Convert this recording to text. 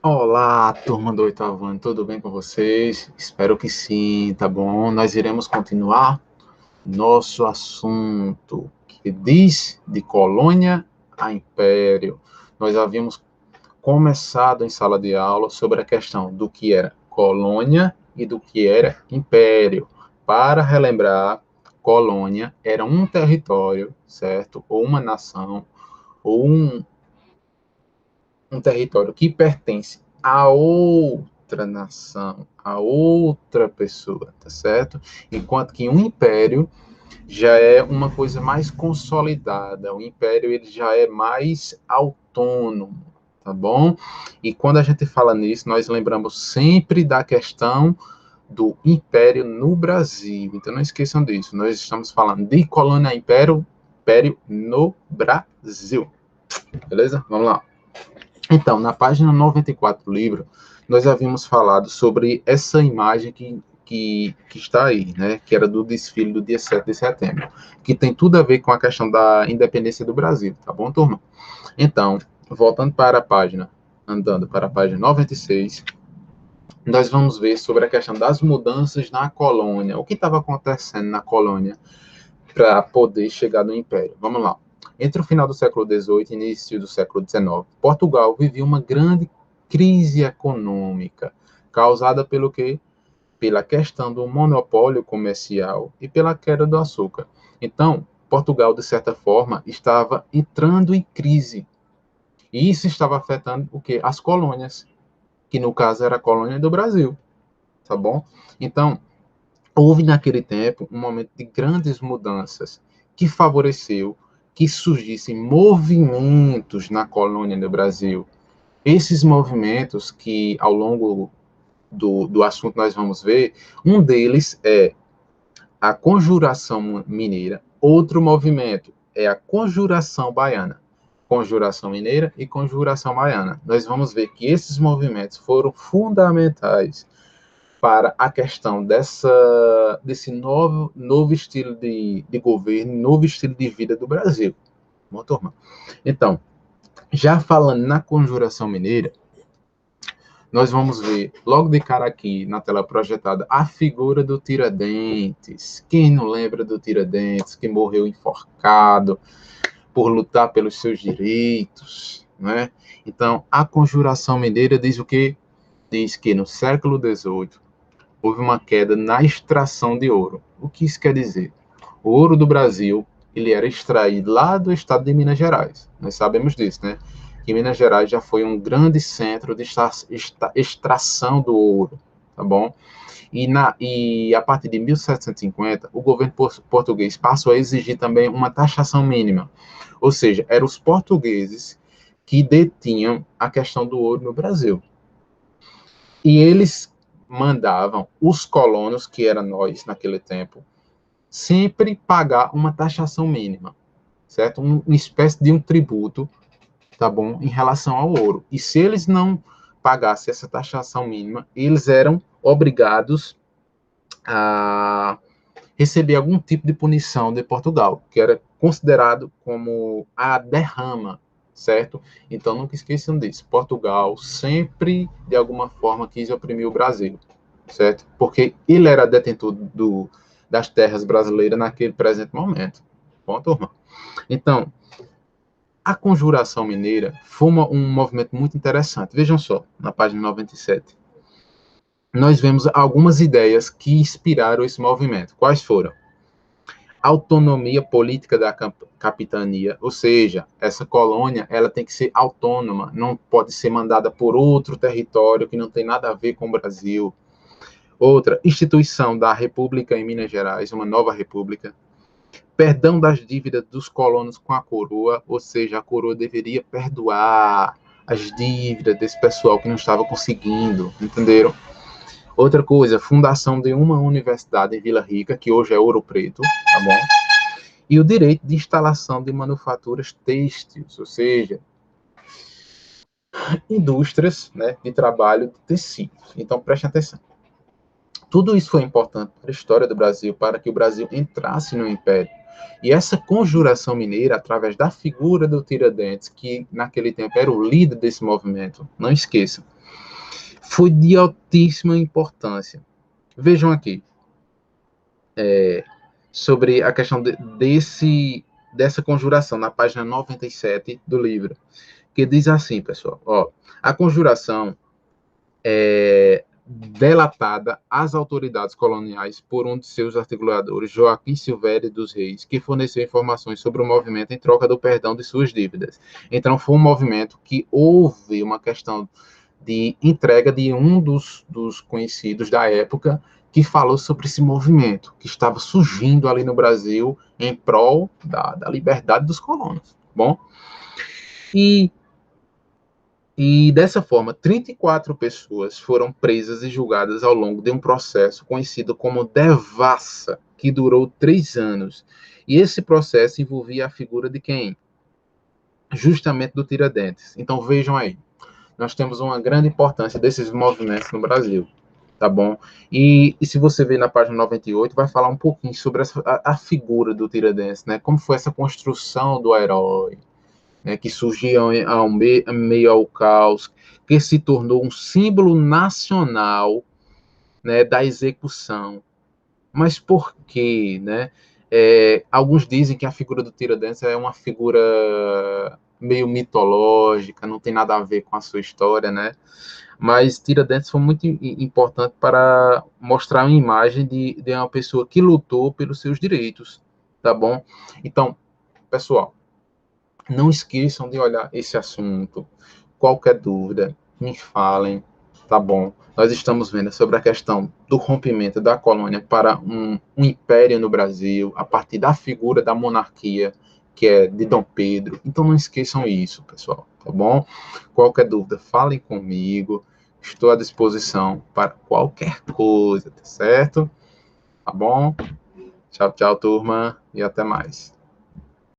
Olá, turma do oitavo ano, tudo bem com vocês? Espero que sim, tá bom? Nós iremos continuar nosso assunto que diz de colônia a império. Nós havíamos começado em sala de aula sobre a questão do que era colônia e do que era império. Para relembrar, colônia era um território, certo? Ou uma nação, ou um território que pertence a outra nação, a outra pessoa, tá certo? Enquanto que um império já é uma coisa mais consolidada, o império ele já é mais autônomo, tá bom? E quando a gente fala nisso, nós lembramos sempre da questão do império no Brasil. Então não esqueçam disso. Nós estamos falando de colônia império, império no Brasil. Beleza? Vamos lá. Então, na página 94 do livro, nós havíamos falado sobre essa imagem que está aí, né? Que era do desfile do dia 7 de setembro, que tem tudo a ver com a questão da independência do Brasil, tá bom, turma? Então, voltando para a página, andando para a página 96, nós vamos ver sobre a questão das mudanças na colônia, o que estava acontecendo na colônia para poder chegar no Império. Vamos lá. Entre o final do século XVIII e início do século XIX, Portugal vivia uma grande crise econômica, causada pelo quê? Pela questão do monopólio comercial e pela queda do açúcar. Então, Portugal, de certa forma, estava entrando em crise. E isso estava afetando o quê? As colônias, que no caso era a colônia do Brasil, tá bom? Então, houve naquele tempo um momento de grandes mudanças que favoreceu que surgissem movimentos na colônia do Brasil. Esses movimentos que, ao longo do assunto, nós vamos ver, um deles é a Conjuração Mineira, outro movimento é a Conjuração Baiana. Conjuração Mineira e Conjuração Baiana. Nós vamos ver que esses movimentos foram fundamentais para a questão desse novo estilo de governo, novo estilo de vida do Brasil. Bom, turma? Então, já falando na Conjuração Mineira, nós vamos ver logo de cara aqui na tela projetada a figura do Tiradentes. Quem não lembra do Tiradentes, que morreu enforcado por lutar pelos seus direitos, né? Então, a Conjuração Mineira diz o quê? Diz que no século XVIII houve uma queda na extração de ouro. O que isso quer dizer? O ouro do Brasil, ele era extraído lá do estado de Minas Gerais. Nós sabemos disso, né? Que Minas Gerais já foi um grande centro de extração do ouro, tá bom? E a partir de 1750, o governo português passou a exigir também uma taxação mínima. Ou seja, eram os portugueses que detinham a questão do ouro no Brasil. E eles mandavam os colonos, que eram nós naquele tempo, sempre pagar uma taxação mínima, certo? Uma espécie de um tributo, tá bom, em relação ao ouro. E se eles não pagassem essa taxação mínima, eles eram obrigados a receber algum tipo de punição de Portugal, que era considerado como a derrama, certo? Então nunca esqueçam disso. Portugal sempre, de alguma forma, quis oprimir o Brasil, certo? Porque ele era detentor das terras brasileiras naquele presente momento. Bom, turma? Então, a Conjuração Mineira foi um movimento muito interessante. Vejam só, na página 97. Nós vemos algumas ideias que inspiraram esse movimento. Quais foram? Autonomia política da capitania, ou seja, essa colônia ela tem que ser autônoma, não pode ser mandada por outro território que não tem nada a ver com o Brasil. Outra, instituição da República em Minas Gerais, uma nova república. Perdão das dívidas dos colonos com a coroa, ou seja, a coroa deveria perdoar as dívidas desse pessoal que não estava conseguindo, entenderam? Outra coisa, fundação de uma universidade em Vila Rica, que hoje é Ouro Preto, tá bom? E o direito de instalação de manufaturas têxteis, ou seja, indústrias, né, de trabalho de tecidos. Então, preste atenção. Tudo isso foi importante para a história do Brasil, para que o Brasil entrasse no Império. E essa conjuração mineira, através da figura do Tiradentes, que naquele tempo era o líder desse movimento, não esqueçam, foi de altíssima importância. Vejam aqui, sobre a questão dessa conjuração, na página 97 do livro, que diz assim, pessoal, ó, a conjuração é delatada às autoridades coloniais por um de seus articuladores, Joaquim Silvério dos Reis, que forneceu informações sobre o movimento em troca do perdão de suas dívidas. Então, foi um movimento que houve uma questão de entrega de um dos conhecidos da época que falou sobre esse movimento que estava surgindo ali no Brasil em prol da liberdade dos colonos. Bom, e dessa forma, 34 pessoas foram presas e julgadas ao longo de um processo conhecido como devassa, que durou 3 anos. E esse processo envolvia a figura de quem? Justamente do Tiradentes. Então vejam aí, nós temos uma grande importância desses movimentos no Brasil, tá bom? E se você ver na página 98, vai falar um pouquinho sobre a figura do Tiradentes, né? Como foi essa construção do herói, né, que surgiu ao meio ao caos, que se tornou um símbolo nacional, né, da execução. Mas por quê, né? Alguns dizem que a figura do Tiradentes é uma figura meio mitológica, não tem nada a ver com a sua história, né? Mas Tiradentes foi muito importante para mostrar uma imagem de uma pessoa que lutou pelos seus direitos, tá bom? Então, pessoal, não esqueçam de olhar esse assunto. Qualquer dúvida, me falem, tá bom? Nós estamos vendo sobre a questão do rompimento da colônia para um império no Brasil, a partir da figura da monarquia, que é de Dom Pedro. Então não esqueçam isso, pessoal, tá bom? Qualquer dúvida, falem comigo. Estou à disposição para qualquer coisa, tá certo? Tá bom? Tchau, tchau, turma, e até mais.